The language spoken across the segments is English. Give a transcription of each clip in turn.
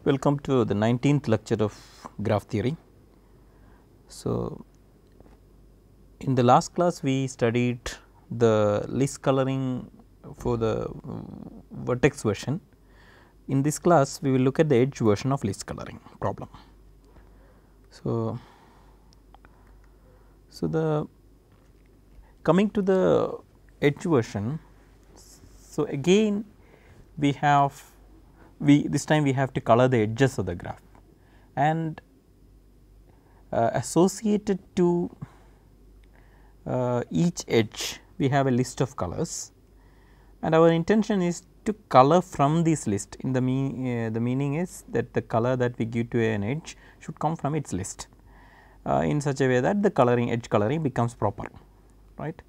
Welcome to the 19th lecture of graph theory. So, in the last class we studied the list coloring for the vertex version. In this class we will look at the edge version of list coloring problem. So, the coming to the edge version. So, again we have this time we have to color the edges of the graph, and associated to each edge we have a list of colors, and our intention is to color from this list. In the meaning is that the color that we give to an edge should come from its list in such a way that the edge coloring becomes proper, right.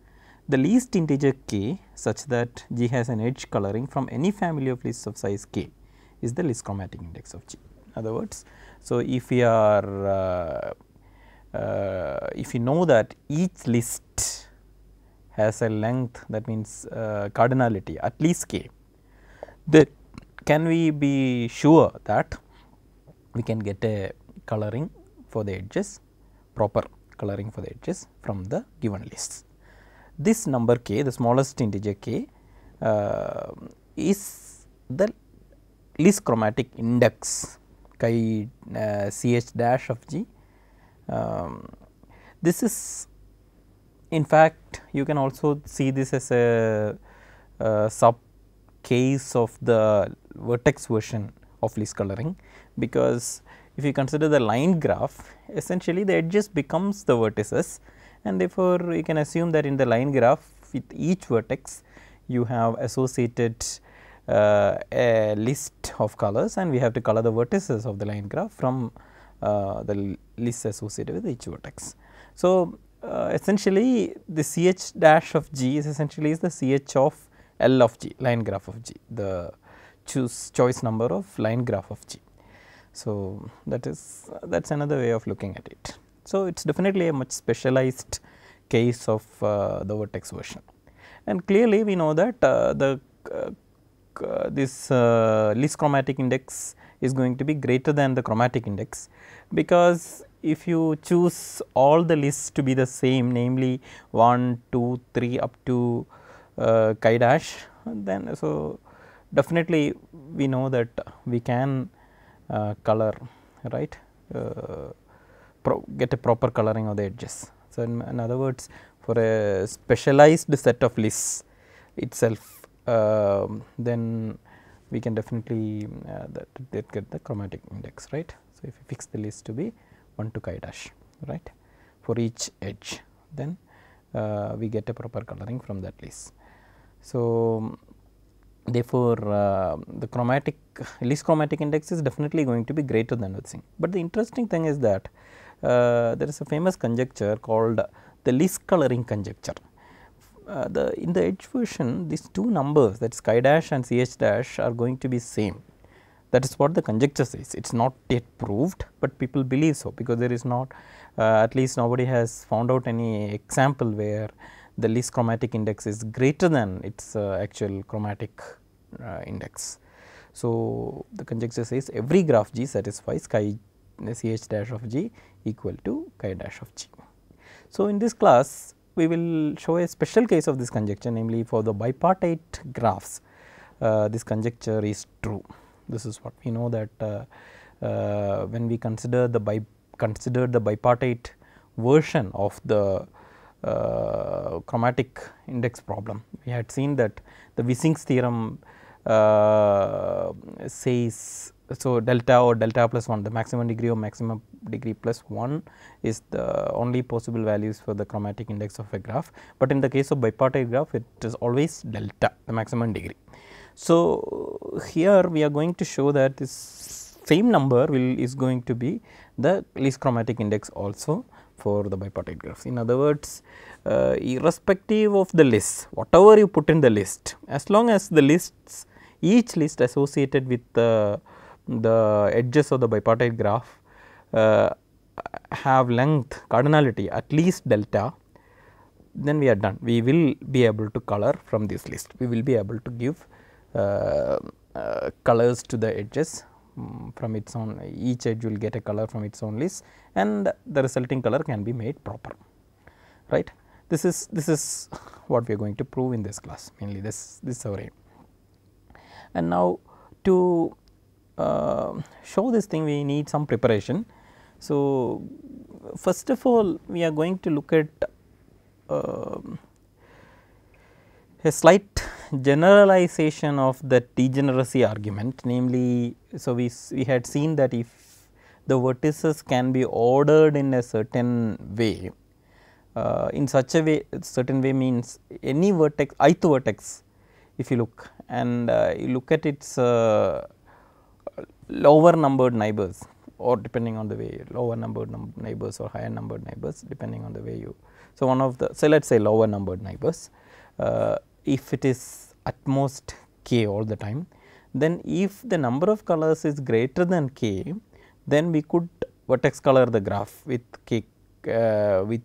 The least integer k such that G has an edge coloring from any family of lists of size k is the list chromatic index of G. In other words, so if we are if you know that each list has a length, that means cardinality at least k, then can we be sure that we can get a coloring for the edges, proper coloring for the edges from the given lists. This number k, the smallest integer k, is the list chromatic index chi ch dash of G. This is, in fact, you can also see this as a sub case of the vertex version of list coloring, because if you consider the line graph, essentially the edges becomes the vertices, and therefore, you can assume that in the line graph with each vertex you have associated a list of colors, and we have to color the vertices of the line graph from the list associated with each vertex. So, essentially the ch dash of G is essentially the ch of L of G, line graph of G, the choice number of line graph of G. So, that is another way of looking at it. So, it is definitely a much specialized case of the vertex version, and clearly we know that this list chromatic index is going to be greater than the chromatic index, because if you choose all the lists to be the same, namely 1, 2, 3 up to chi dash, then so definitely we know that we can color, right, get a proper coloring of the edges. So, in other words, for a specialized set of lists itself, then we can definitely get the chromatic index, right. So, if you fix the list to be 1 to chi dash, right, for each edge, then we get a proper coloring from that list. So, therefore, the list chromatic index is definitely going to be greater than the thing. But the interesting thing is that there is a famous conjecture called the list coloring conjecture. In the edge version, these two numbers, that is chi dash and ch dash, are going to be same. That is what the conjecture says. It is not yet proved, but people believe so, because there is not at least nobody has found out any example where the list chromatic index is greater than its actual chromatic index. So, the conjecture says every graph G satisfies ch dash of G equal to chi dash of G. So, in this class we will show a special case of this conjecture, namely for the bipartite graphs this conjecture is true. This is what we know, that when we consider the bipartite version of the chromatic index problem, we had seen that the Wising's theorem says, so delta or delta plus 1, the maximum degree or maximum degree plus 1 is the only possible values for the chromatic index of a graph, but in the case of bipartite graph it is always delta, the maximum degree. So, here we are going to show that this same number is going to be the least chromatic index also for the bipartite graphs. In other words, irrespective of the list, whatever you put in the list, as long as the lists, each list associated with the edges of the bipartite graph have length cardinality at least delta, then we are done. We will be able to color from this list. We will be able to give colors to the edges from its own, each edge will get a color from its own list, and the resulting color can be made proper, right. This is what we are going to prove in this class, mainly this is our aim. And now to show this thing, we need some preparation. So, first of all, we are going to look at a slight generalization of the degeneracy argument, namely, so we had seen that if the vertices can be ordered in a certain way, in such a way, certain way means any vertex, ith vertex, if you look and you look at its lower numbered neighbors, or depending on the way, lower numbered neighbors or higher numbered neighbors, depending on the way you. So, one of the, so let us say lower numbered neighbors, if it is at most k all the time, then if the number of colors is greater than k, then we could vertex color the graph with k with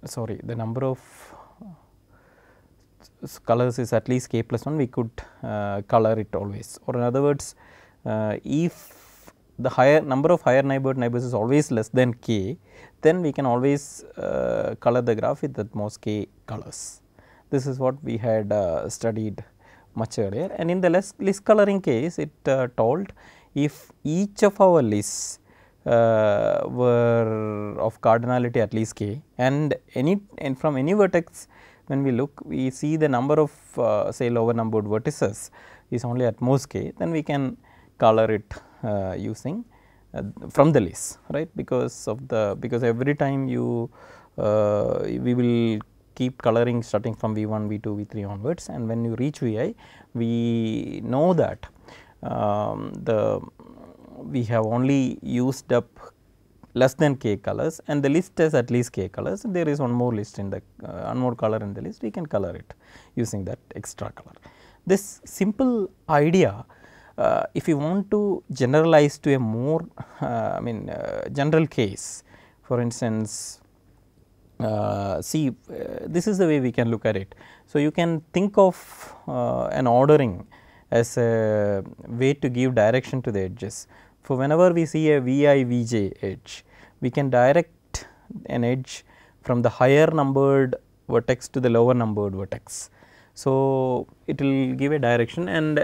sorry, the number of colors is at least k plus 1, we could color it always, or in other words, if the higher number of higher neighbors is always less than k, then we can always color the graph with at most k colors. This is what we had studied much earlier, and in the list coloring case, it told if each of our lists were of cardinality at least k, and from any vertex when we look, we see the number of say lower numbered vertices is only at most k, then we can color it using from the list, right, because every time you we will keep coloring starting from V1, V2, V3 onwards, and when you reach Vi, we know that we have only used up less than k colors, and the list has at least k colors. There is one more list in the one more color in the list, we can color it using that extra color. This simple idea, if you want to generalize to a more general case, for instance, see this is the way we can look at it. So, you can think of an ordering as a way to give direction to the edges. For whenever we see a Vi Vj edge, we can direct an edge from the higher numbered vertex to the lower numbered vertex. So, it will give a direction, and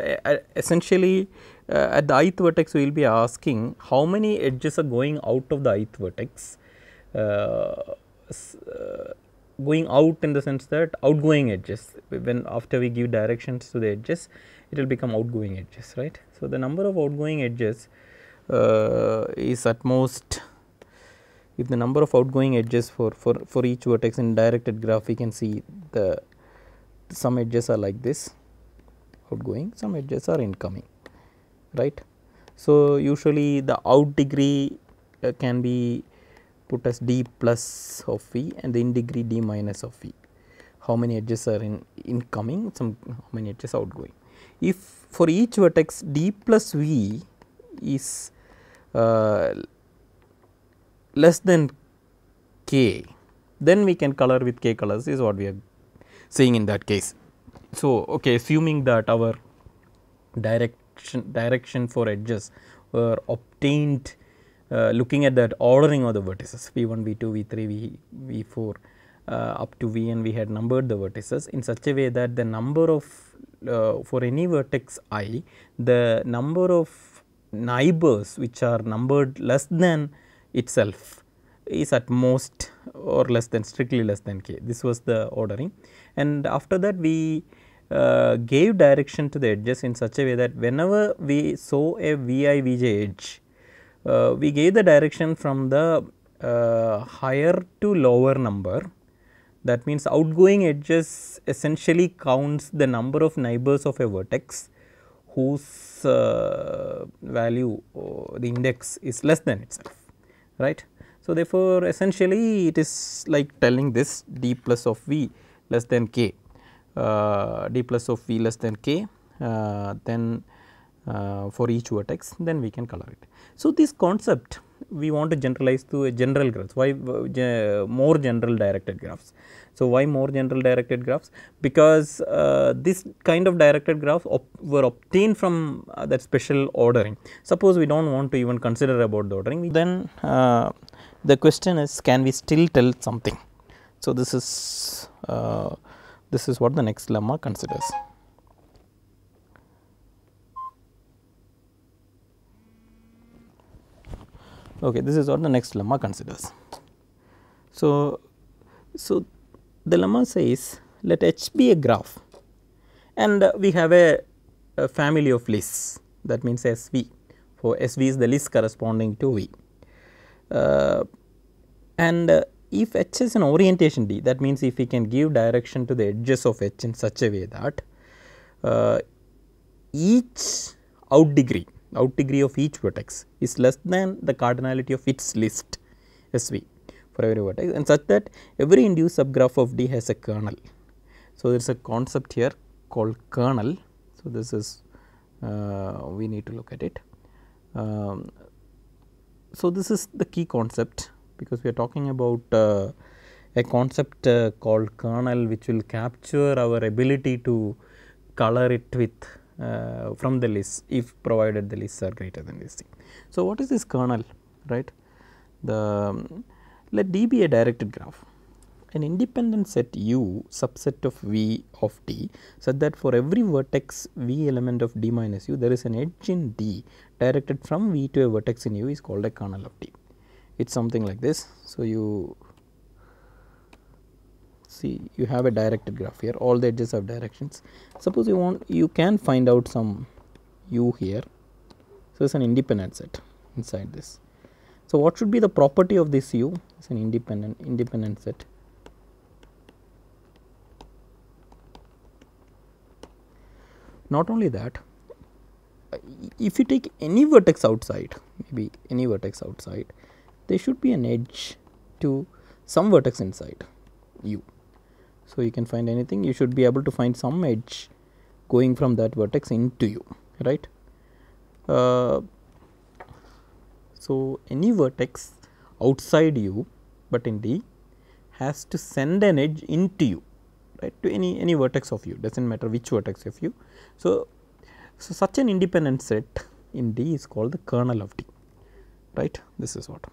essentially at the ith vertex we will be asking how many edges are going out of the ith vertex, going out in the sense that outgoing edges, when after we give directions to the edges, it will become outgoing edges, right. So, the number of outgoing edges is at most, if the number of outgoing edges for each vertex in directed graph, we can see the some edges are like this outgoing, some edges are incoming, right. So, usually the out degree can be put as d plus of v and the in degree d minus of v. How many edges are incoming, how many edges outgoing. If for each vertex d plus v is less than k, then we can color with k colors, is what we are saying in that case. So, okay, assuming that our direction for edges were obtained looking at that ordering of the vertices V1, V2, V3, V4 up to Vn, we had numbered the vertices in such a way that the number of for any vertex I, the number of neighbors which are numbered less than itself is at most or less than, strictly less than k. This was the ordering, and after that we gave direction to the edges in such a way that whenever we saw a Vi Vj edge, we gave the direction from the higher to lower number. That means outgoing edges essentially counts the number of neighbors of a vertex whose value, the index is less than itself, right. So, therefore, essentially it is like telling this d plus of v less than k, d plus of v less than k, then for each vertex, then we can color it. So, this concept we want to generalize to a general graphs. Why more general directed graphs? So, why more general directed graphs? Because this kind of directed graphs were obtained from that special ordering. Suppose we do not want to even consider about the ordering, then the question is, can we still tell something? So, this is what the next lemma considers. Okay, this is what the next lemma considers. So, the lemma says, let H be a graph, and we have a family of lists, that means SV. For SV is the list corresponding to V, and if H is an orientation D, that means if we can give direction to the edges of H in such a way that each out degree of each vertex is less than the cardinality of its list SV for every vertex, and such that every induced subgraph of D has a kernel. So, there is a concept here called kernel. So, this is we need to look at it. So, this is the key concept, because we are talking about a concept called kernel, which will capture our ability to color it with from the list, if provided the lists are greater than this thing. So, what is this kernel, right? Let D be a directed graph, an independent set U subset of V of D, such that for every vertex V element of D minus U, there is an edge in D directed from V to a vertex in U is called a kernel of D. It is something like this. So, you see you have a directed graph here, all the edges have directions. Suppose you can find out some U here. So, it is an independent set inside this. So, what should be the property of this U? It is an independent set. Not only that, if you take any vertex outside, maybe any vertex outside, there should be an edge to some vertex inside U. So, you can find anything, you should be able to find some edge going from that vertex into U, right. So, any vertex outside U, but in D, has to send an edge into U, right, to any vertex of U, does not matter which vertex of U. So, such an independent set in D is called the kernel of D, right. This is what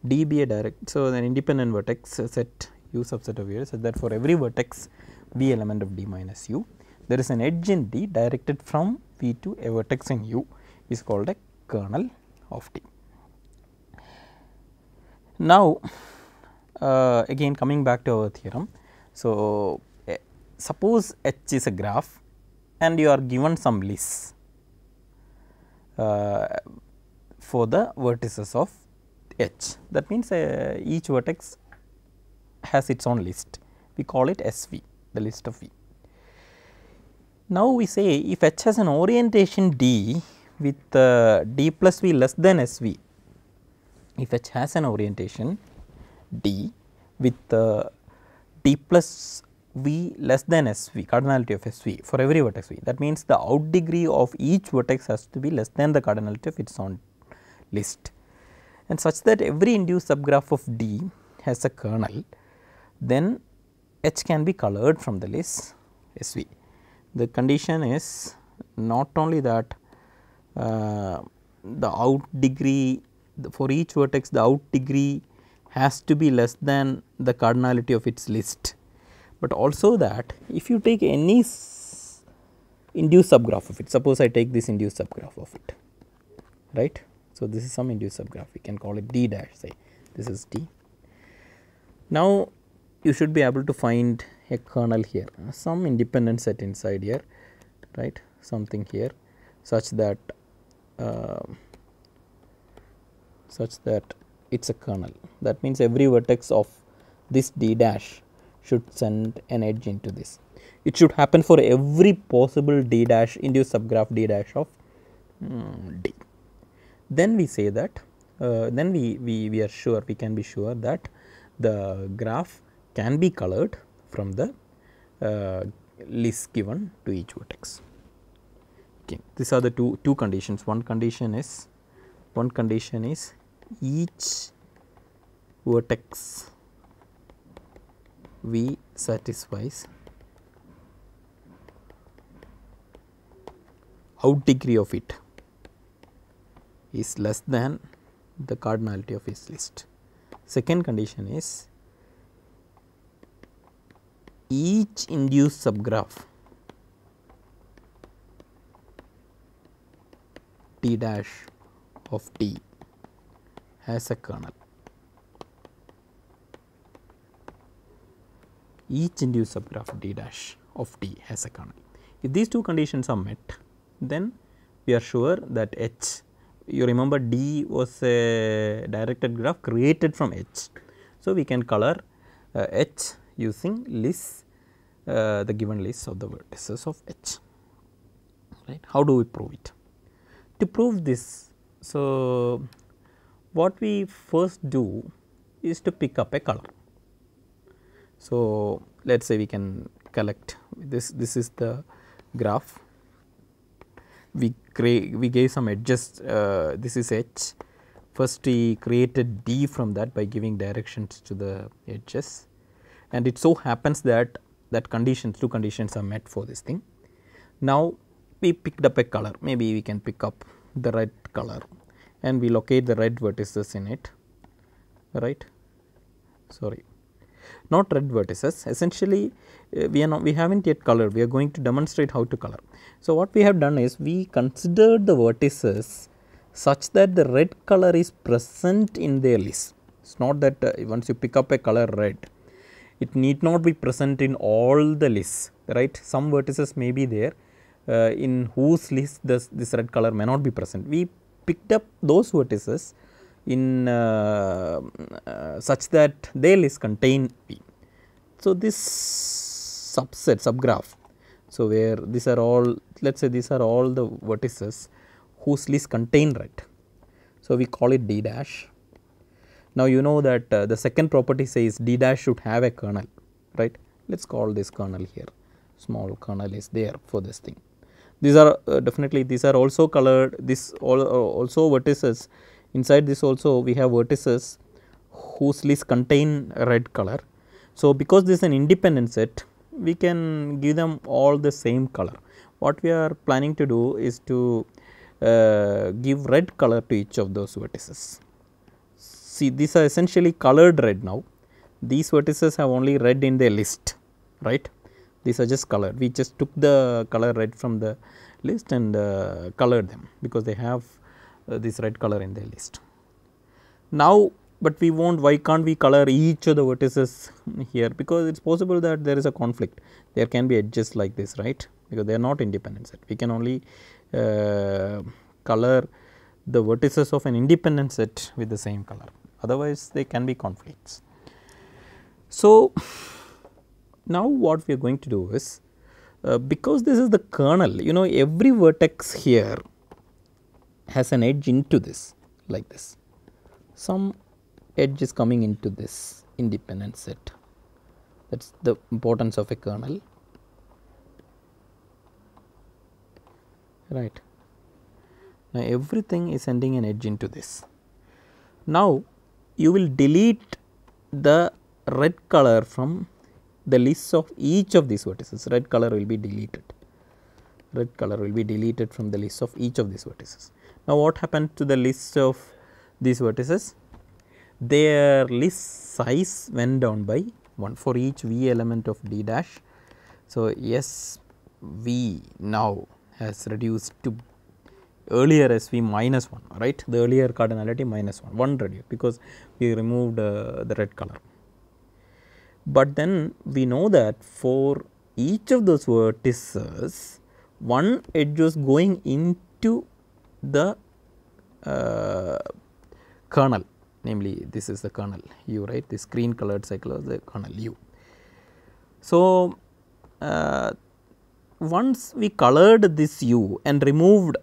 D be a direct. So, an independent vertex set U subset of U, such that for every vertex V element of D minus U, there is an edge in D directed from V to a vertex in U is called a kernel of D. Now, again coming back to our theorem. So, suppose H is a graph and you are given some lists for the vertices of H. That means, each vertex has its own list, we call it SV, the list of V. Now, we say if H has an orientation D with D plus V less than SV, if H has an orientation D with D plus V less than SV, cardinality of SV for every vertex V, that means the out degree of each vertex has to be less than the cardinality of its own list, and such that every induced subgraph of D has a kernel, then H can be colored from the list SV. The condition is not only that the out degree for each vertex, the out degree has to be less than the cardinality of its list, but also that if you take any induced subgraph of it, suppose I take this induced subgraph of it, right. So, this is some induced subgraph, we can call it D dash, say this is D. Now, you should be able to find a kernel here, some independent set inside here, right, something here such that it is a kernel. That means, every vertex of this D dash should send an edge into this. It should happen for every possible D dash induced subgraph D dash of D. Then we say that then we are sure, we can be sure that the graph can be colored from the list given to each vertex. Okay. These are the two conditions. One condition is each vertex V satisfies out degree of it is less than the cardinality of its list. Second condition is each induced subgraph T dash of T has a kernel. Each induced subgraph D dash of T has a kernel. If these two conditions are met, then we are sure that H, you remember D was a directed graph created from H. So, we can color H using lists, the given lists of the vertices of H, right. How do we prove it? To prove this, so what we first do is to pick up a color. So, let us say we can collect this is the graph, we gave some edges, this is H, first we created D from that by giving directions to the edges, and it so happens that conditions, two conditions are met for this thing. Now, we picked up a color, maybe we can pick up the red color and we locate the red vertices in it, right, sorry, not red vertices, essentially we have not yet colored, we are going to demonstrate how to color. So, what we have done is we considered the vertices such that the red color is present in their list. It is not that once you pick up a color red, it need not be present in all the lists, right. Some vertices may be there in whose list this red color may not be present. We picked up those vertices in such that their list contain P. So, this subgraph, so where these are all, let us say these are all the vertices whose list contain red. So, we call it D dash. Now, you know that the second property says D dash should have a kernel, right. Let us call this kernel here, small kernel is there for this thing. These are definitely, these are also colored, this also vertices, inside this also we have vertices whose list contain a red color. So, because this is an independent set, we can give them all the same color. What we are planning to do is to give red color to each of those vertices. See, these are essentially colored red now, these vertices have only red in their list, right. These are just colored, we just took the color red from the list and colored them because they have this red color in their list. Now, but we won't, why can't we color each of the vertices here, because it is possible that there is a conflict, there can be edges like this, right, because they are not independent set. We can only color the vertices of an independent set with the same color, otherwise they can be conflicts. So, now what we are going to do is, because this is the kernel, you know, every vertex here has an edge into this like this, some edge is coming into this independent set, that is the importance of a kernel, right. Now, everything is sending an edge into this. Now, you will delete the red color from the list of each of these vertices, red color will be deleted, red color will be deleted from the list of each of these vertices. Now, what happened to the list of these vertices? Their list size went down by 1 for each V element of D dash. So, S V now has reduced to earlier S V minus 1, right, the earlier cardinality minus 1 reduced because we removed the red color. But then we know that for each of those vertices, one edge was going into the kernel, namely this is the kernel U, right, this green colored cycle is the kernel U. So, once we colored this U and removed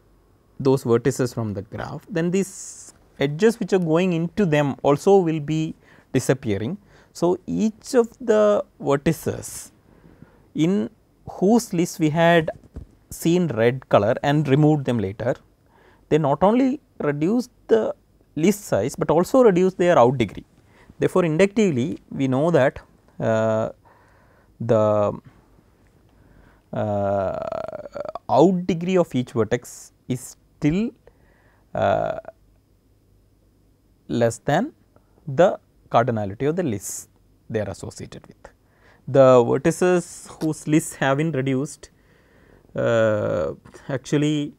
those vertices from the graph, then these edges which are going into them also will be disappearing. So, each of the vertices in whose list we had seen red color and removed them later, they not only reduce the list size, but also reduce their out degree. Therefore, inductively we know that the out degree of each vertex is still less than the cardinality of the lists they are associated with. The vertices whose lists have been reduced, actually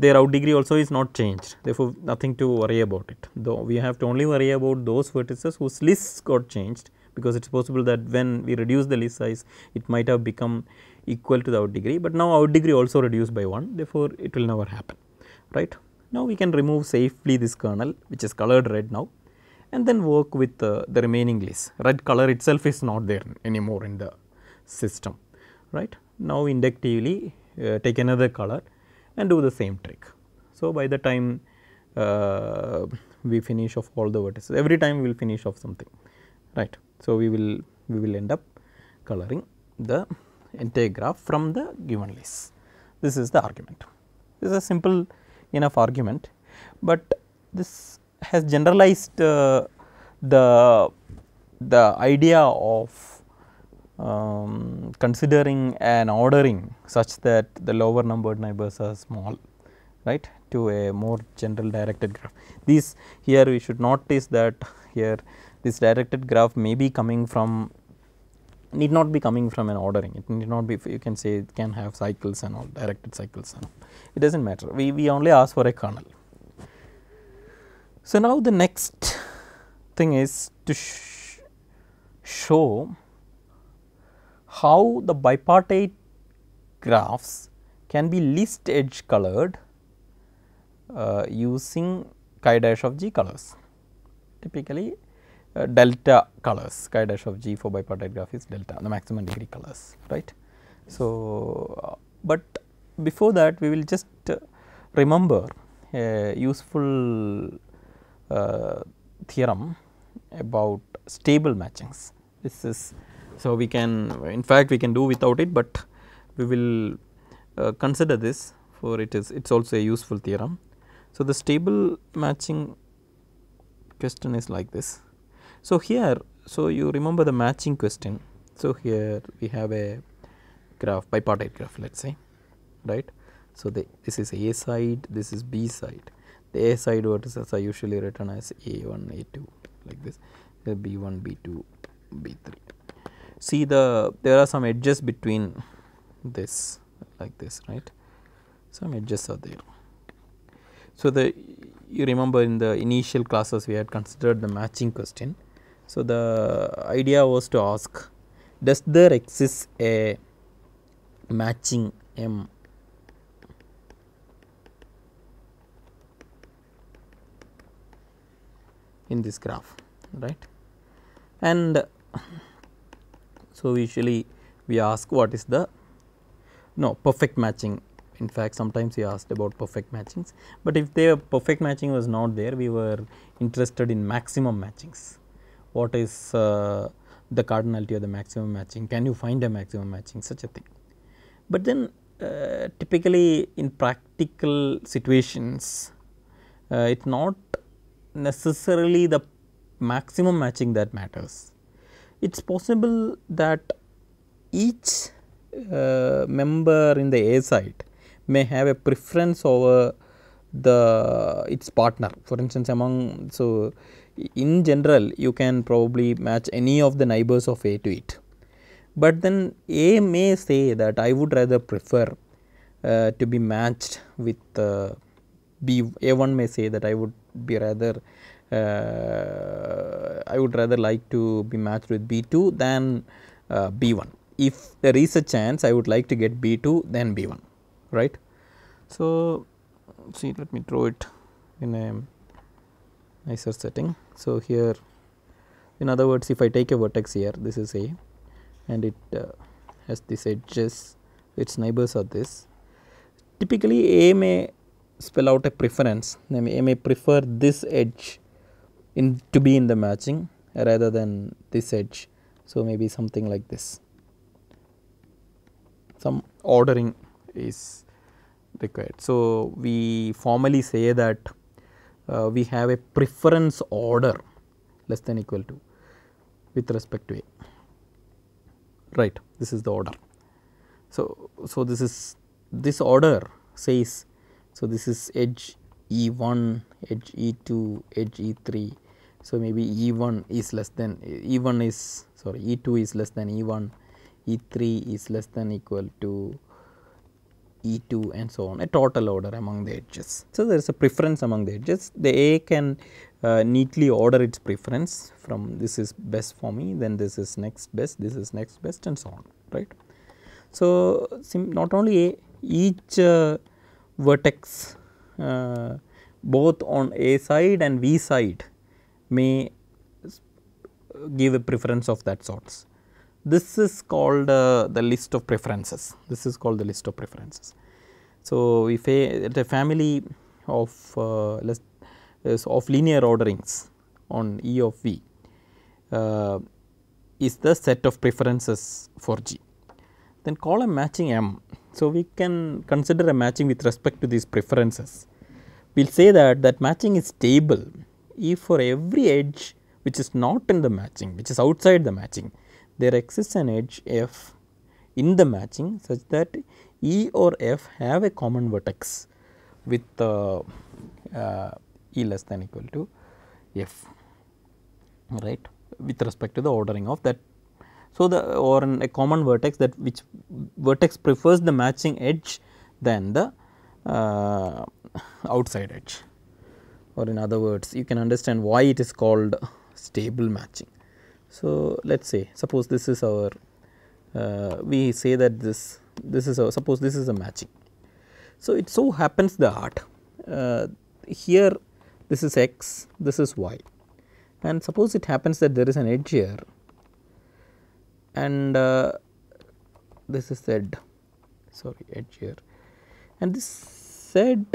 their out degree also is not changed, therefore, nothing to worry about it, though we have to only worry about those vertices whose lists got changed, because it is possible that when we reduce the list size it might have become equal to the out degree, but now out degree also reduced by 1, therefore, it will never happen, right. Now, we can remove safely this kernel which is colored red now, and then work with the remaining list. Red color itself is not there anymore in the system, right. Now, inductively take another color and do the same trick. So, by the time we finish off all the vertices, every time we will finish off something, right. So, we will end up coloring the entire graph from the given list. This is the argument. This is a simple enough argument, but this has generalized the idea of considering an ordering such that the lower numbered neighbors are small, right, to a more general directed graph. These here we should notice that here this directed graph may be coming from, need not be coming from an ordering, it need not be, you can say it can have cycles and all, directed cycles and all, it does not matter, we only ask for a kernel. So, now the next thing is to show how the bipartite graphs can be list edge colored using chi dash of g colors, typically delta colors, chi dash of g for bipartite graph is delta, the maximum degree colors, right. So, but before that we will just remember a useful theorem about stable matchings. This is, so we can, in fact we can do without it, but we will consider this, for it is also a useful theorem. So, the stable matching question is like this. So, here, so you remember the matching question. So, here we have a graph, bipartite graph, let us say, right. So, this is A side, this is B side. The A side vertices are usually written as A1, A2 like this, B1, B2, B3. See there are some edges between this like this, right, some edges are there. So, you remember in the initial classes we had considered the matching question. So, the idea was to ask, does there exist a matching M in this graph, right. And so, usually we ask what is the perfect matching. In fact, sometimes we asked about perfect matchings, but if the perfect matching was not there, we were interested in maximum matchings. What is the cardinality of the maximum matching? Can you find a maximum matching, such a thing. But then typically in practical situations, it is not necessarily the maximum matching that matters. It is possible that each member in the A side may have a preference over its partner. For instance, so in general you can probably match any of the neighbors of A to it, but then A may say that I would rather prefer to be matched with B. A1 may say that I would rather like to be matched with B2 than B1. If there is a chance, I would like to get B2 than B1, right. So, see, let me draw it in a nicer setting. So, here in other words, if I take a vertex here, this is A and it has these edges, its neighbors are this. Typically, A may spell out a preference, A may prefer this edge to be in the matching rather than this edge. So, maybe something like this, some ordering is required. So, we formally say that we have a preference order less than equal to with respect to A, right. This is the order. So, this order says, so this is edge E1, edge E2, edge E3. So, maybe E1 is less than E1 is sorry E2 is less than E1, E3 is less than equal to E2 and so on, a total order among the edges. So, there is a preference among the edges. The A can neatly order its preference from this is best for me, then this is next best, this is next best and so on, right. So, not only A, each vertex both on A side and V side may give a preference of that sorts. This is called the list of preferences. This is called the list of preferences. So, if a family of linear orderings on E of V is the set of preferences for G, then call a matching M. So, we can consider a matching with respect to these preferences. We will say that matching is stable if for every edge which is not in the matching, which is outside the matching, there exists an edge F in the matching such that E or F have a common vertex with E less than equal to F, right, with respect to the ordering of that. So, or a common vertex that which vertex prefers the matching edge than the outside edge, or in other words you can understand why it is called stable matching. So, let us say suppose this is our we say that this is our, suppose this is a matching. So, it so happens that here this is x, this is y, and suppose it happens that there is an edge here and this is z, sorry edge here, and this z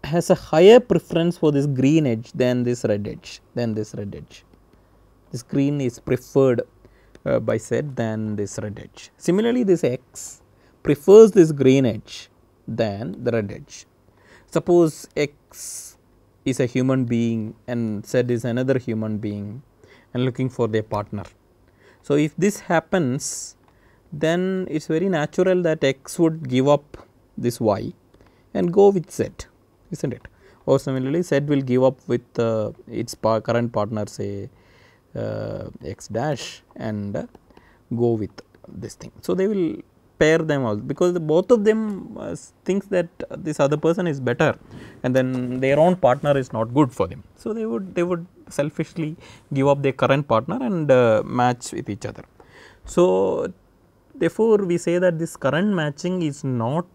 has a higher preference for this green edge than this red edge, This green is preferred by Z than this red edge. Similarly, this x prefers this green edge than the red edge. Suppose x is a human being and Z is another human being and looking for their partner. So, if this happens, then it is very natural that x would give up this y and go with Z, is not it? Or similarly, Z will give up with its current partner, say x dash, and go with this thing. So, they will pair them out because both of them thinks that this other person is better and then their own partner is not good for them. So, they would selfishly give up their current partner and match with each other. So, therefore, we say that this current matching is not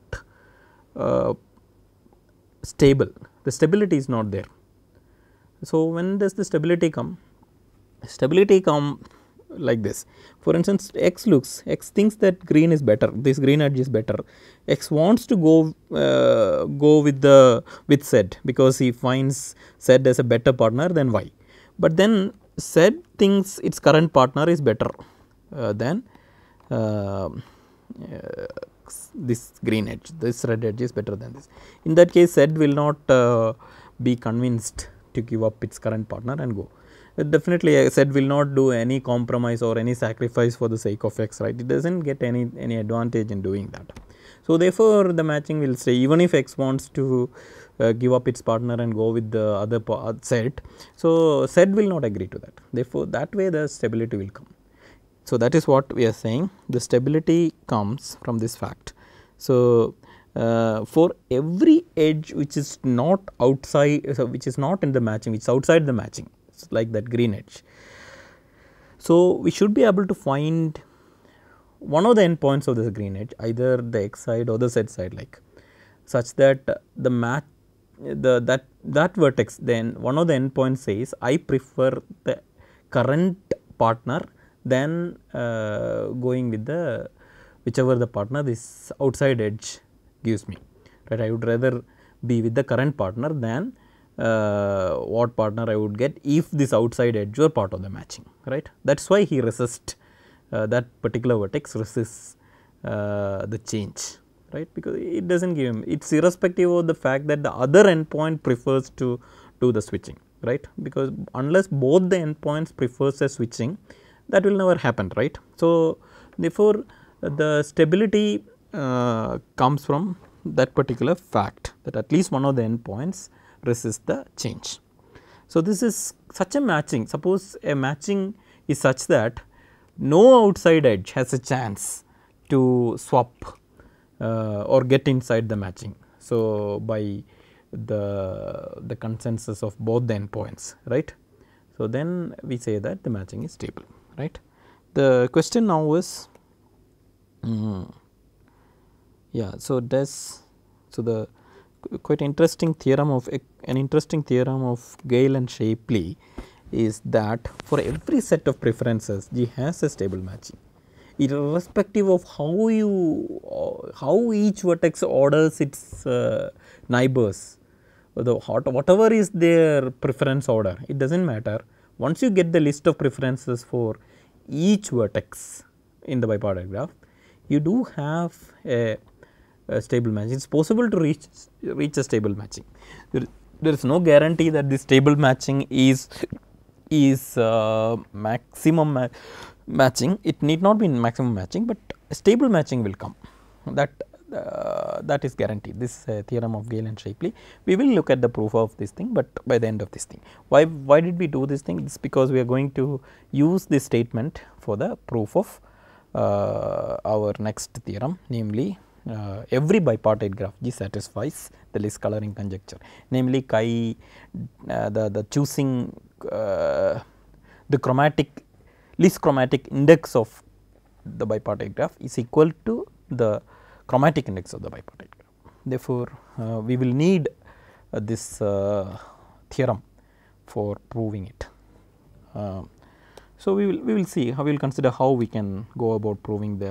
stable, the stability is not there. So, when does the stability come? Stability come like this. For instance, x thinks that green is better, this green edge is better. X wants to go with Z because he finds Z as a better partner than Y. But then Z thinks its current partner is better than this green edge, this red edge is better than this. In that case, Z will not be convinced to give up its current partner and go. Definitely Z will not do any compromise or any sacrifice for the sake of x, right. It does not get any advantage in doing that. So, therefore, the matching will stay even if x wants to give up its partner and go with the other Z. So, Z will not agree to that. Therefore, that way the stability will come. So, that is what we are saying, the stability comes from this fact. So, for every edge which is not outside, which is not in the matching, which is outside the matching, like that green edge. So, we should be able to find one of the endpoints of this green edge, either the x side or the z side, like such that the match that vertex, then one of the endpoints says I prefer the current partner than going with the whichever the partner this outside edge gives me, right. I would rather be with the current partner than what partner I would get if this outside edge were part of the matching, right. That is why he resists that particular vertex resists the change, right, because it does not give him, it is irrespective of the fact that the other endpoint prefers to do the switching, right, because unless both the endpoints prefers a switching, that will never happen, right. So, therefore, the stability comes from that particular fact that at least one of the endpoints resists the change. So, this is such a matching, suppose a matching is such that no outside edge has a chance to swap or get inside the matching. So, by the consensus of both the endpoints, right. So, then we say that the matching is stable, right. The question now is yeah. So, the quite interesting theorem of Gale and Shapley is that for every set of preferences G has a stable matching, irrespective of how each vertex orders its neighbors, whatever is their preference order, it does not matter. Once you get the list of preferences for each vertex in the bipartite graph, you do have a stable matching. It is possible to reach a stable matching. There is no guarantee that this stable matching is maximum matching. It need not be maximum matching, but a stable matching will come. That is guaranteed. This is a theorem of Gale and Shapley. We will look at the proof of this thing, but by the end of this thing. Why did we do this thing? It is because we are going to use this statement for the proof of our next theorem, namely every bipartite graph G satisfies the list coloring conjecture, namely chi the choosing the least chromatic index of the bipartite graph is equal to the chromatic index of the bipartite graph. Therefore, we will need this theorem for proving it. So, we will see how we will consider how we can go about proving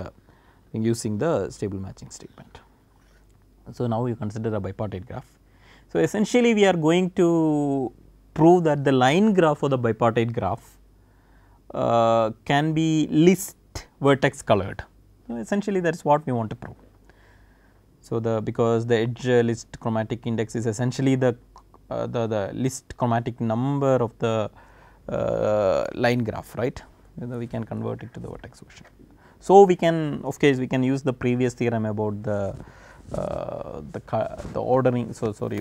using the stable matching statement. So, now we consider a bipartite graph. So, essentially we are going to prove that the line graph of the bipartite graph can be list vertex colored. So, essentially that is what we want to prove. So, because the edge list chromatic index is essentially the list chromatic number of the line graph, right. We can convert it to the vertex version. So, we can of course we can use the previous theorem about the ordering. So, sorry,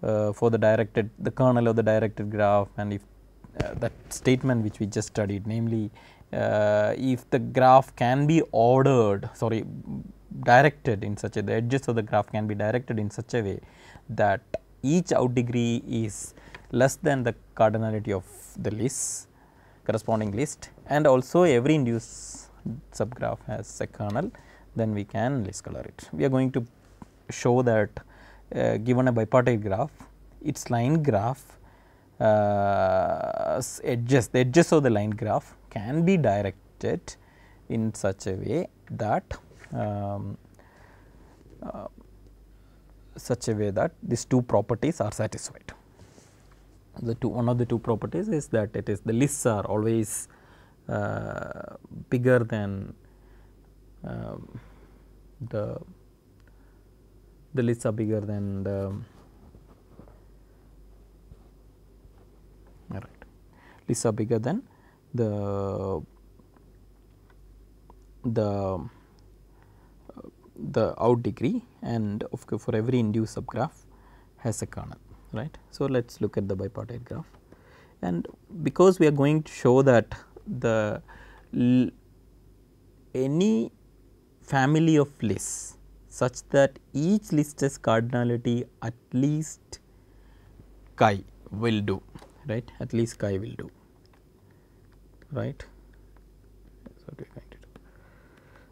for the kernel of the directed graph, and if that statement which we just studied, namely if the graph can be directed in such a, the edges of the graph can be directed in such a way that each out degree is less than the cardinality of the list, corresponding list, and also every induced subgraph has a kernel, then we can list color it. We are going to show that given a bipartite graph, its line graph the edges of the line graph can be directed in such a way that these two properties are satisfied. One of the two properties is that the lists are always bigger than the lists are bigger than lists are bigger than the out degree, and of course for every induced subgraph has a kernel, right. So, let us look at the bipartite graph, and because we are going to show that any family of lists such that each list has cardinality at least chi will do, right, at least chi will do, right.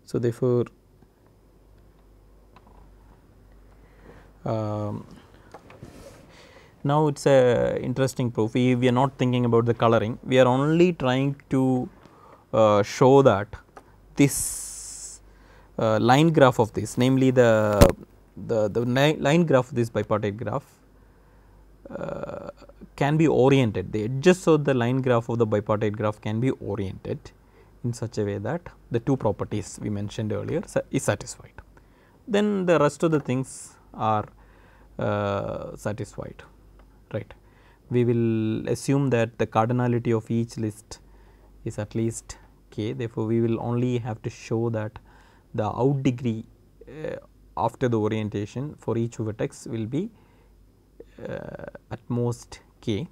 So, therefore, now it is a interesting proof. We are not thinking about the coloring, we are only trying to show that this line graph of this, namely the line graph of this bipartite graph can be oriented, the edges of the line graph of the bipartite graph can be oriented in such a way that the two properties we mentioned earlier is satisfied. Then the rest of the things are satisfied. right. We will assume that the cardinality of each list is at least k, therefore, we will only have to show that the out degree after the orientation for each vertex will be at most k,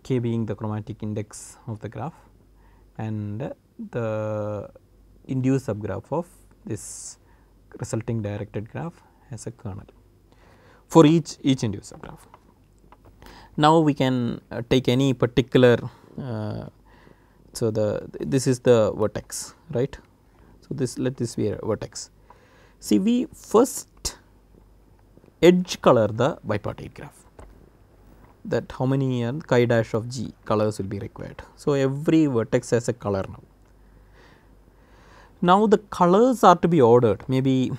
k being the chromatic index of the graph and the induced subgraph of this resulting directed graph as a kernel for each induced subgraph. Now, we can take any particular, so this is the vertex, right. So, let this be a vertex. See, we first edge color the bipartite graph, that how many chi dash of g colors will be required. So, every vertex has a color now. Now, the colors are to be ordered, maybe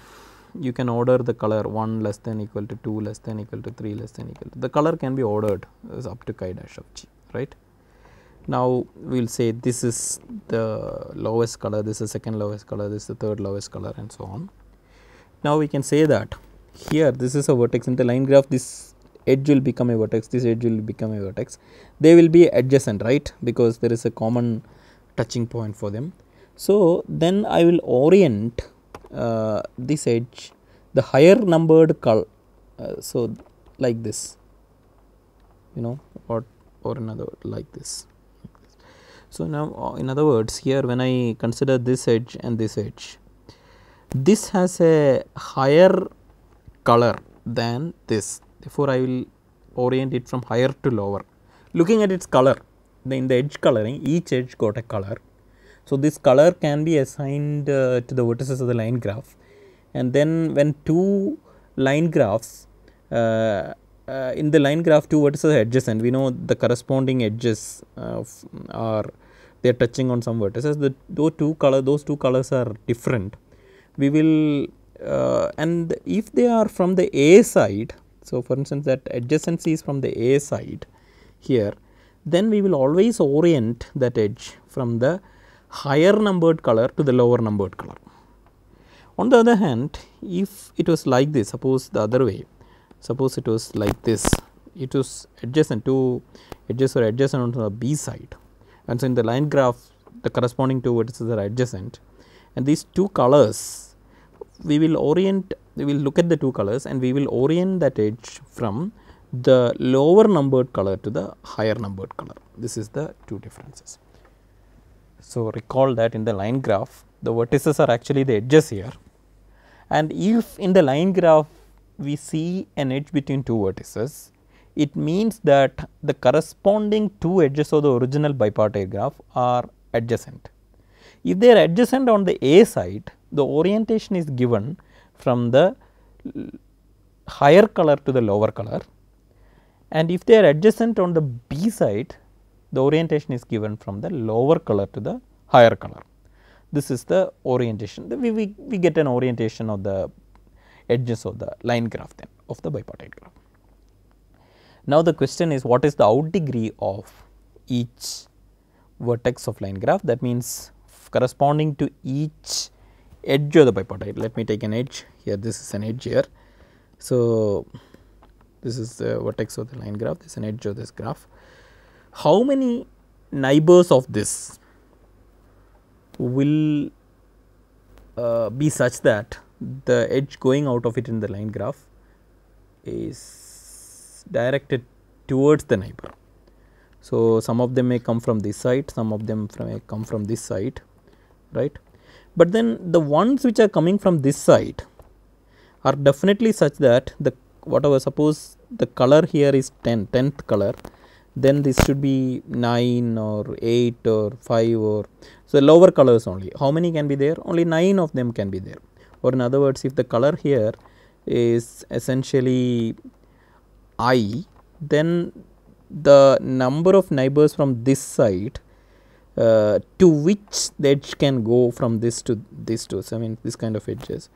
you can order the color 1 less than equal to 2 less than equal to 3 less than equal to, the color can be ordered as up to chi dash of g, right. Now, we will say this is the lowest color, this is second lowest color, this is the third lowest color and so on. Now, we can say that here this is a vertex in the line graph, this edge will become a vertex, this edge will become a vertex, they will be adjacent, right, because there is a common touching point for them. So, then I will orient this edge, the higher numbered color, so like this, you know, or another like this. So, now in other words, here when I consider this edge and this edge, this has a higher color than this, therefore, I will orient it from higher to lower. Looking at its color, in the edge coloring, each edge got a color. So, this color can be assigned to the vertices of the line graph, and then when two line graphs in the line graph two vertices are adjacent, we know the corresponding edges are they are touching on some vertices, those two colors are different. We will and if they are from the A side, so for instance that adjacency is from the A side here, then we will always orient that edge from the higher numbered color to the lower numbered color. On the other hand, if it was like this, suppose the other way, suppose it was like this, it was adjacent, two edges are adjacent on the B side, and so in the line graph the corresponding two vertices are adjacent, and these two colors we will orient, we will look at the two colors and we will orient that edge from the lower numbered color to the higher numbered color. This is the two differences. So, recall that in the line graph the vertices are actually the edges here, and if in the line graph we see an edge between two vertices, it means that the corresponding two edges of the original bipartite graph are adjacent. If they are adjacent on the A side, the orientation is given from the higher color to the lower color, and if they are adjacent on the B side, the orientation is given from the lower color to the higher color. This is the orientation, we get an orientation of the edges of the line graph then of the bipartite graph. Now, the question is what is the out degree of each vertex of line graph, that means corresponding to each edge of the bipartite. Let me take an edge here, this is an edge here. So, this is the vertex of the line graph, this is an edge of this graph. How many neighbors of this will be such that the edge going out of it in the line graph is directed towards the neighbor. So, some of them may come from this side, some of them may come from this side, right. But then the ones which are coming from this side are definitely such that the whatever, suppose the color here is 10th color, then this should be 9 or 8 or 5 or, so lower colors only. How many can be there? Only 9 of them can be there. Or in other words, if the color here is essentially I, then the number of neighbors from this side to which the edge can go from this to this to, so I mean this kind of edges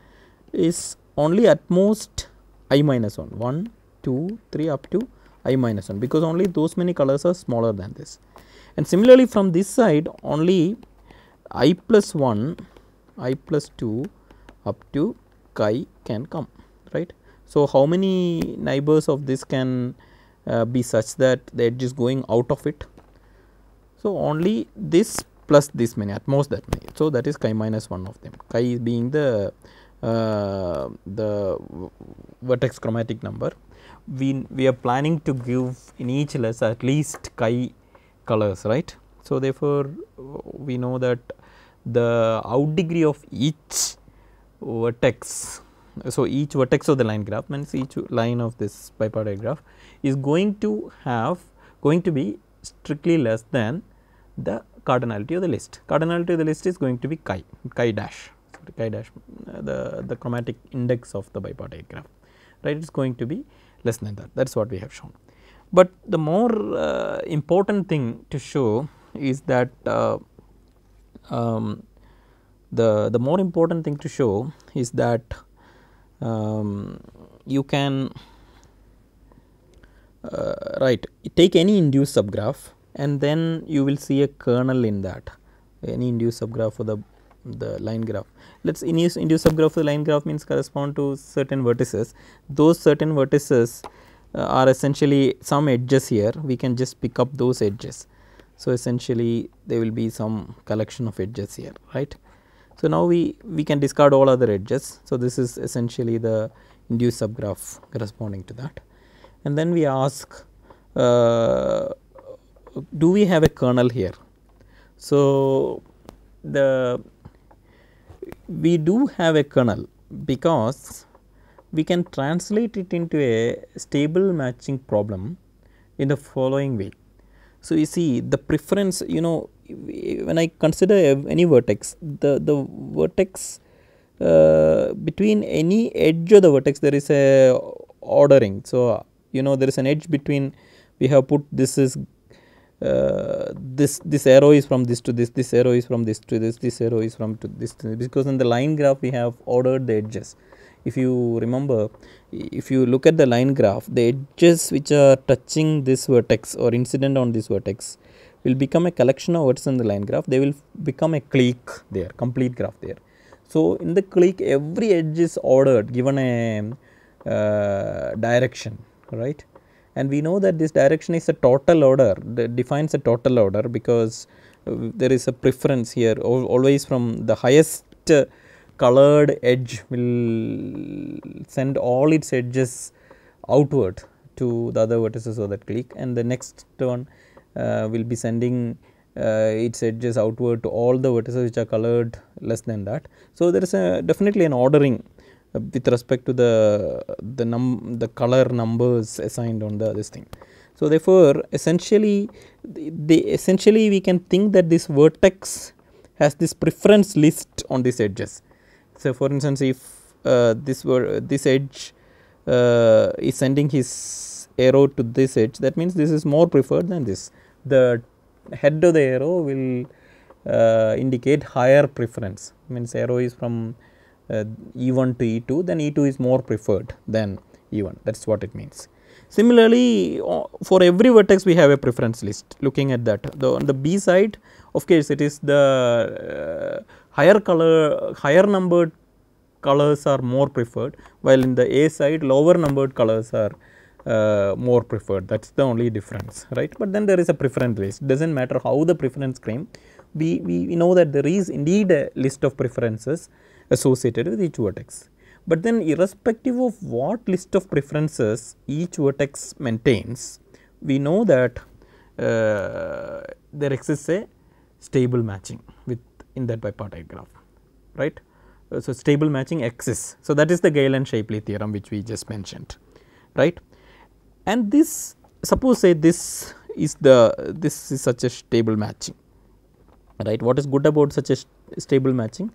is only at most I minus 1, 1, 2, 3 up to I minus 1, because only those many colors are smaller than this. And similarly from this side only I plus 1, I plus 2 up to chi can come, right. So, how many neighbors of this can be such that the edge is going out of it? So, only this plus this many, at most that many. So, that is chi minus 1 of them, chi being the vertex chromatic number. We are planning to give in each list at least chi colors, right. So, therefore, we know that the out degree of each vertex, so each vertex of the line graph means each line of this bipartite graph is going to be strictly less than the cardinality of the list. Cardinality of the list is going to be chi dash, the chromatic index of the bipartite graph, right. It is going to be less than that. That is what we have shown. But the more important thing to show is that the more important thing to show is that you can take any induced subgraph and then you will see a kernel in that, any induced subgraph for the line graph. Let us induce subgraph for the line graph means correspond to certain vertices. Those certain vertices are essentially some edges here, we can just pick up those edges. So, essentially there will be some collection of edges here, right. So, now we can discard all other edges. So, this is essentially the induced subgraph corresponding to that. And then we ask, do we have a kernel here? So, we do have a kernel because we can translate it into a stable matching problem in the following way. So, you see the preference, when I consider any vertex, the vertex between any edge of the vertex there is a ordering. So, there is an edge between, we have put this is this arrow is from this to this arrow is from this to this arrow is from to this to this, because in the line graph we have ordered the edges. If you remember, if you look at the line graph, the edges which are touching this vertex or incident on this vertex will become a collection of vertices in the line graph, they will become a clique there, complete graph there. So, in the clique every edge is ordered given a direction, right. And we know that this direction is a total order, that defines a total order, because there is a preference here always from the highest colored edge will send all its edges outward to the other vertices of that clique, and the next one will be sending its edges outward to all the vertices which are colored less than that. So, there is definitely an ordering with respect to the color numbers assigned on this thing. So, therefore, essentially we can think that this vertex has this preference list on these edges. So, for instance, if this edge is sending his arrow to this edge, that means this is more preferred than this. The head of the arrow will indicate higher preference, means arrow is from E1 to E2, then E2 is more preferred than E1, that is what it means. Similarly, for every vertex we have a preference list. Looking at that, on the B side, of course, it is the higher numbered colors are more preferred, while in the A side lower numbered colors are more preferred. That is the only difference, right. But then there is a preference list, it does not matter how the preference came, we know that there is indeed a list of preferences associated with each vertex. But then irrespective of what list of preferences each vertex maintains, we know that there exists a stable matching in that bipartite graph, right. So, stable matching exists. So, that is the Galen-Shapley theorem which we just mentioned, right. And this, suppose say this is such a stable matching, right. What is good about such a stable matching?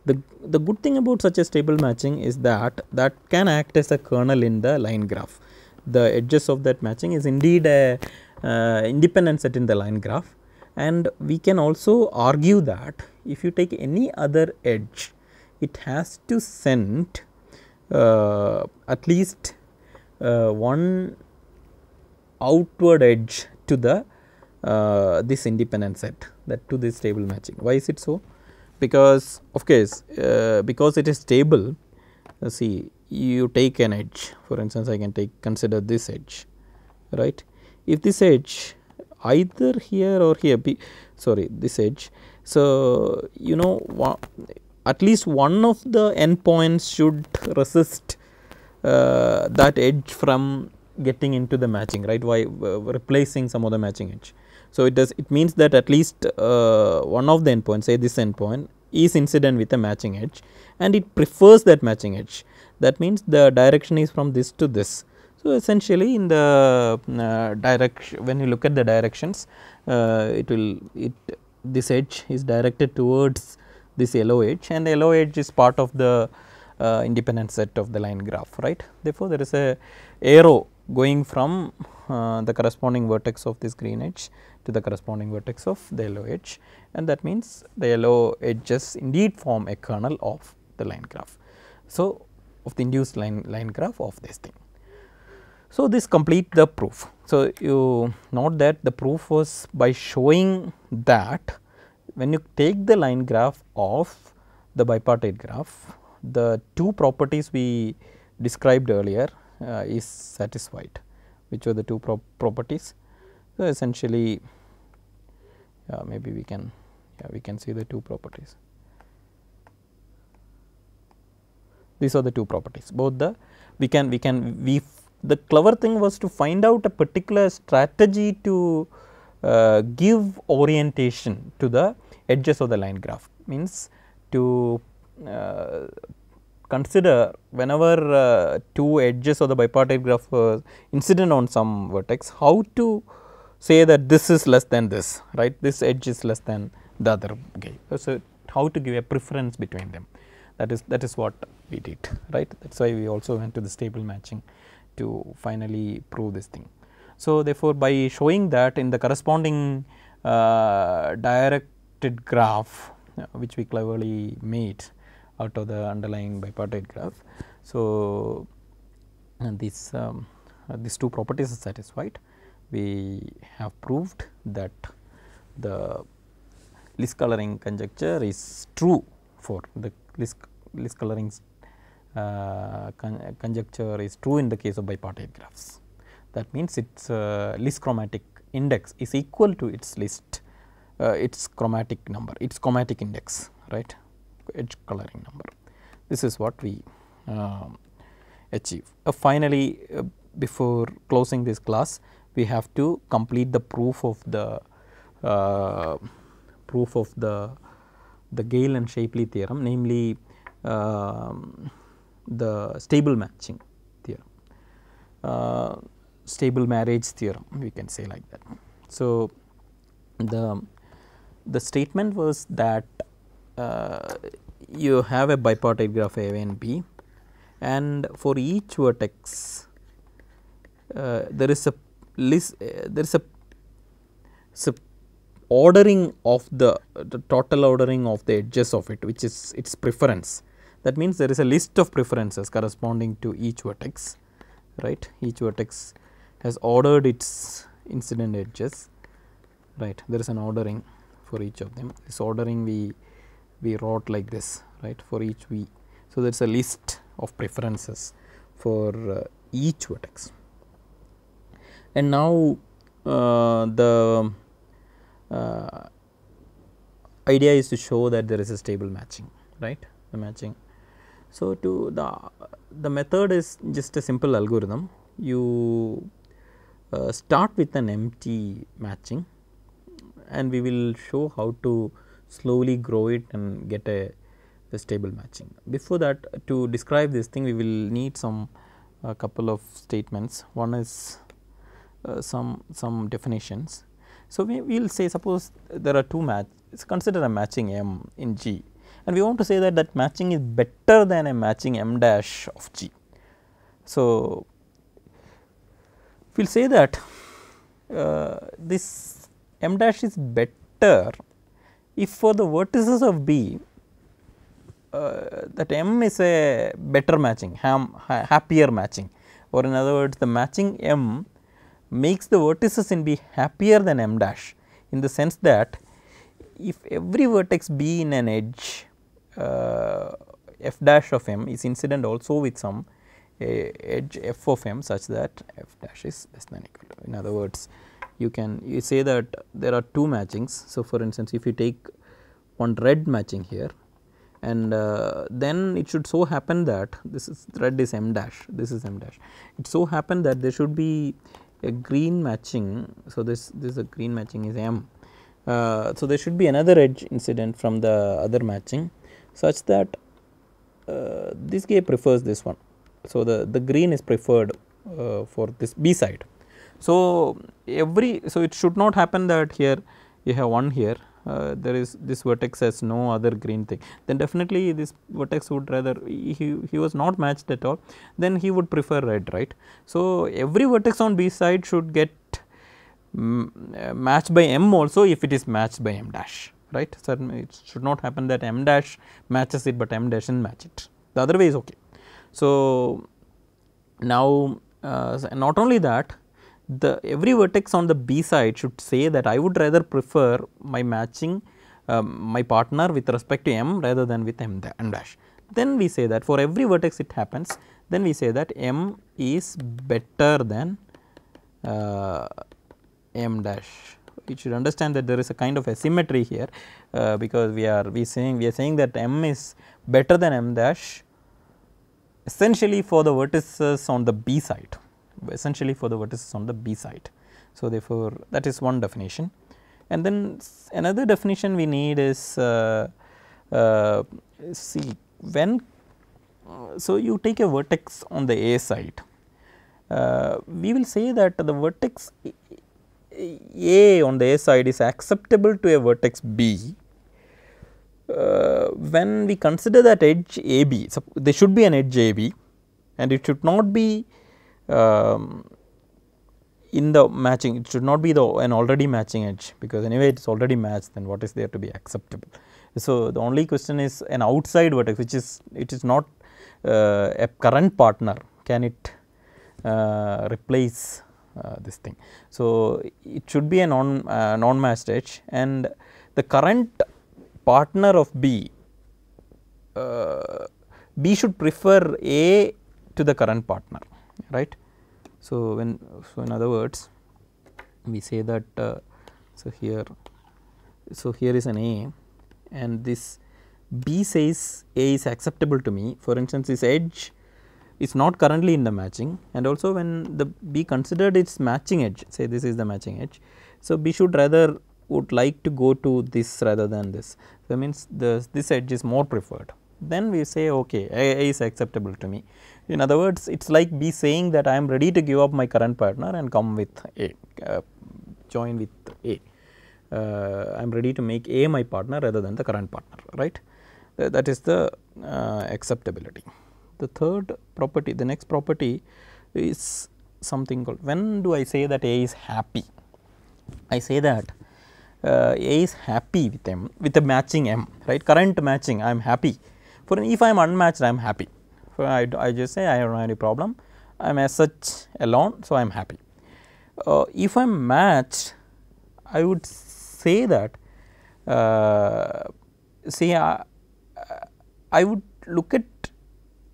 The good thing about such a stable matching is that can act as a kernel in the line graph. The edges of that matching is indeed a independent set in the line graph, and we can also argue that if you take any other edge, it has to send at least one outward edge to the this independent set, that to this stable matching. Why is it so? Because of course, because it is stable, see you take an edge, for instance I can consider this edge, right. If this edge either here or here this edge. So, you know, at least one of the endpoints should resist that edge from getting into the matching, right, by replacing some of the matching edge. So, it means that at least one of the endpoints, say this endpoint, is incident with a matching edge and it prefers that matching edge. That means the direction is from this to this. So, essentially in the direction, when you look at the directions, this edge is directed towards this yellow edge, and the yellow edge is part of the independent set of the line graph, right. Therefore, there is a arrow going from the corresponding vertex of this green edge to the corresponding vertex of the yellow edge, and that means the yellow edges indeed form a kernel of the line graph. So, of the induced line graph of this thing. So, this complete the proof. So, you note that the proof was by showing that when you take the line graph of the bipartite graph, the two properties we described earlier is satisfied. Which were the two properties? So, essentially maybe we can see the two properties. These are the two properties, both the the clever thing was to find out a particular strategy to give orientation to the edges of the line graph, means to consider whenever two edges of the bipartite graph were incident on some vertex, how to say that this is less than this, right, this edge is less than the other. Okay. So, how to give a preference between them, that is what we did, right. That is why we also went to the stable matching to finally prove this thing. So, therefore, by showing that in the corresponding directed graph which we cleverly made out of the underlying bipartite graph. So, these two properties are satisfied. We have proved that the list coloring conjecture is true for the list coloring conjecture is true in the case of bipartite graphs. That means, its list chromatic index is equal to its list its chromatic number, its chromatic index, right, edge coloring number. This is what we achieve. Finally, before closing this class, we have to complete the proof of the Gale and Shapley theorem, namely the stable matching theorem, stable marriage theorem, we can say like that. So, the statement was that you have a bipartite graph A and B, and for each vertex there is a list, there is a ordering of the total ordering of the edges of it, which is its preference. That means, there is a list of preferences corresponding to each vertex, right. Each vertex has ordered its incident edges, right. There is an ordering for each of them. This ordering we wrote like this, right, for each V. So, there is a list of preferences for each vertex. And now, the idea is to show that there is a stable matching, right, the matching. So, to the method is just a simple algorithm. You start with an empty matching, and we will show how to slowly grow it and get a stable matching. Before that, to describe this thing, we will need a couple of statements. One is some definitions. So, we will say, suppose there are two consider a matching M in G, and we want to say that matching is better than a matching M dash of G. So, we will say that this M dash is better if for the vertices of B that M is a better matching, happier matching, or in other words, the matching M makes the vertices in B happier than M dash, in the sense that if every vertex B in an edge f dash of M is incident also with some a edge f of m such that f dash is less than equal to. In other words, you say that there are two matchings. So, for instance, if you take one red matching here, and then it should so happen that this is red is m dash, this is m dash. It so happen that there should be a green matching. So, this a green matching is m. So, there should be another edge incident from the other matching such that this guy prefers this one. So, the green is preferred for this B side. So, so it should not happen that here you have one here, there is this vertex has no other green thing, then definitely this vertex would rather, he was not matched at all, then he would prefer red, right. So, every vertex on B side should get matched by m also if it is matched by m dash, right. Certainly it should not happen that m dash matches it, but m dash doesn't match it, the other way is okay. So, now not only that, every vertex on the B side should say that I would rather prefer my matching my partner with respect to m rather than with m dash. Then we say that for every vertex it happens, then we say that m is better than m dash. You should understand that there is a kind of asymmetry here, because we are saying that m is better than m dash essentially for the vertices on the B side. So, therefore, that is one definition, and then another definition we need is see when so you take a vertex on the A side, we will say that the vertex A on the A side is acceptable to a vertex B when we consider that edge AB. So, there should be an edge AB and it should not be in the matching, it should not be an already matching edge, because anyway it is already matched, then what is there to be acceptable. So, the only question is an outside vertex which is not a current partner, can it replace this thing. So, it should be a non-matched edge, and the current partner of B, B should prefer A to the current partner, right. So, in other words, we say that so here is an A, and this B says A is acceptable to me. For instance, this edge is not currently in the matching, and also when the B considered its matching edge, say this is the matching edge. So, B would like to go to this rather than this. So, that means this edge is more preferred. Then we say okay, A is acceptable to me. In other words, it is like B saying that I am ready to give up my current partner and come with A, join with A. I am ready to make A my partner rather than the current partner, right. That is the acceptability. The third property, the next property is something called, when do I say that A is happy? I say that A is happy with M, with the matching M, right, current matching I am happy. For if I am unmatched, I am happy. I just say I don't have any problem, I am as such alone, so I am happy. If I am matched, I would say that I would look at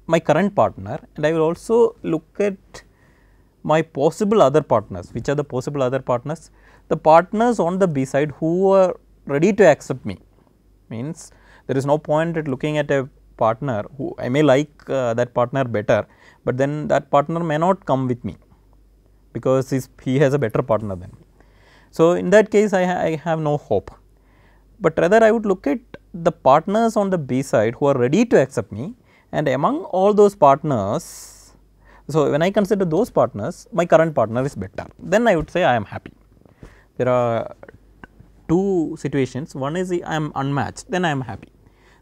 my current partner, and I will also look at my possible other partners. Which are the possible other partners? The partners on the B side who are ready to accept me. Means there is no point at looking at a partner who I may like that partner better, but then that partner may not come with me because he has a better partner than me. So, in that case I have no hope, but rather I would look at the partners on the B side who are ready to accept me, and among all those partners, so when I consider those partners, my current partner is better, then I would say I am happy. There are two situations, one is I am unmatched, then I am happy.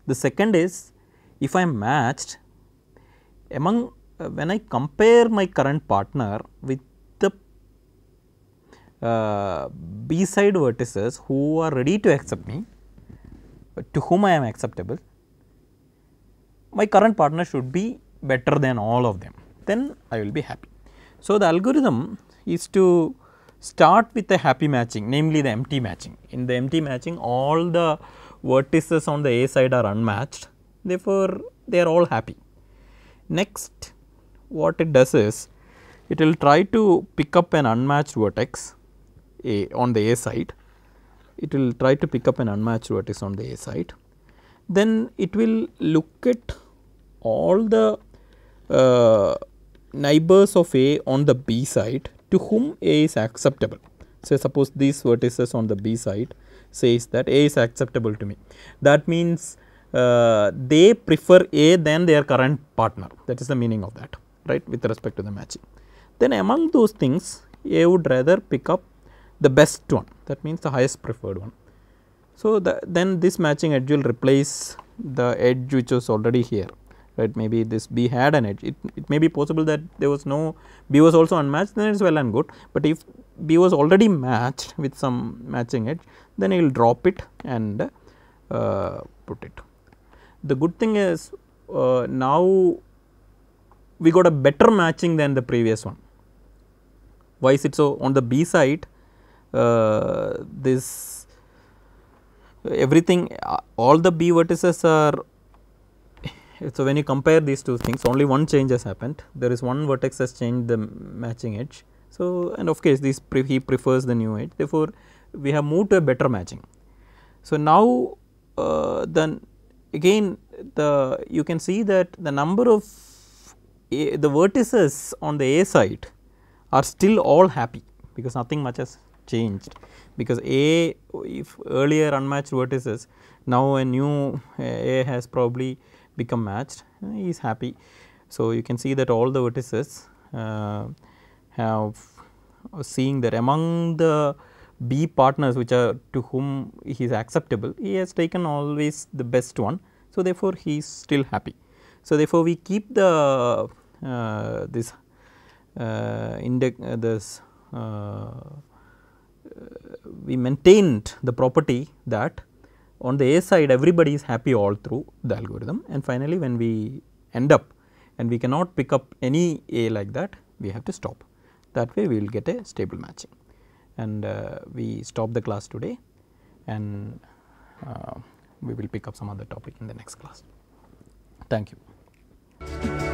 The second is if I am matched, among when I compare my current partner with the B side vertices who are ready to accept me, to whom I am acceptable, my current partner should be better than all of them, then I will be happy. So, the algorithm is to start with a happy matching, namely the empty matching. In the empty matching, all the vertices on the A side are unmatched, therefore, they are all happy. Next, what it does is it will try to pick up an unmatched vertex A on the A side. It will try to pick up an unmatched vertex on the A side. Then it will look at all the neighbors of A on the B side to whom A is acceptable. So, suppose these vertices on the B side says that A is acceptable to me. That means they prefer A than their current partner, that is the meaning of that, right, with respect to the matching. Then among those things A would rather pick up the best one, that means the highest preferred one. So, then this matching edge will replace the edge which was already here, right. Maybe this B had an edge, it may be possible that there was no B was also unmatched, then it is well and good, but if B was already matched with some matching edge, then he will drop it and put it. The good thing is now we got a better matching than the previous one. Why is it so? On the B side, this everything, all the B vertices are. So, when you compare these two things, only one change has happened. There is one vertex has changed the matching edge. So, and of course, he prefers the new edge. Therefore, we have moved to a better matching. So, now then again you can see that the number of the vertices on the A side are still all happy, because nothing much has changed, because A, if earlier unmatched vertices, now a new A has probably become matched, he is happy. So, you can see that all the vertices have seeing that among the B partners which are to whom he is acceptable, he has taken always the best one. So, therefore, he is still happy. So, therefore, we keep the this index we maintained the property that on the A side everybody is happy all through the algorithm, and finally, when we end up and we cannot pick up any A like that, we have to stop. That way we will get a stable matching, and we stop the class today, and we will pick up some other topic in the next class. Thank you.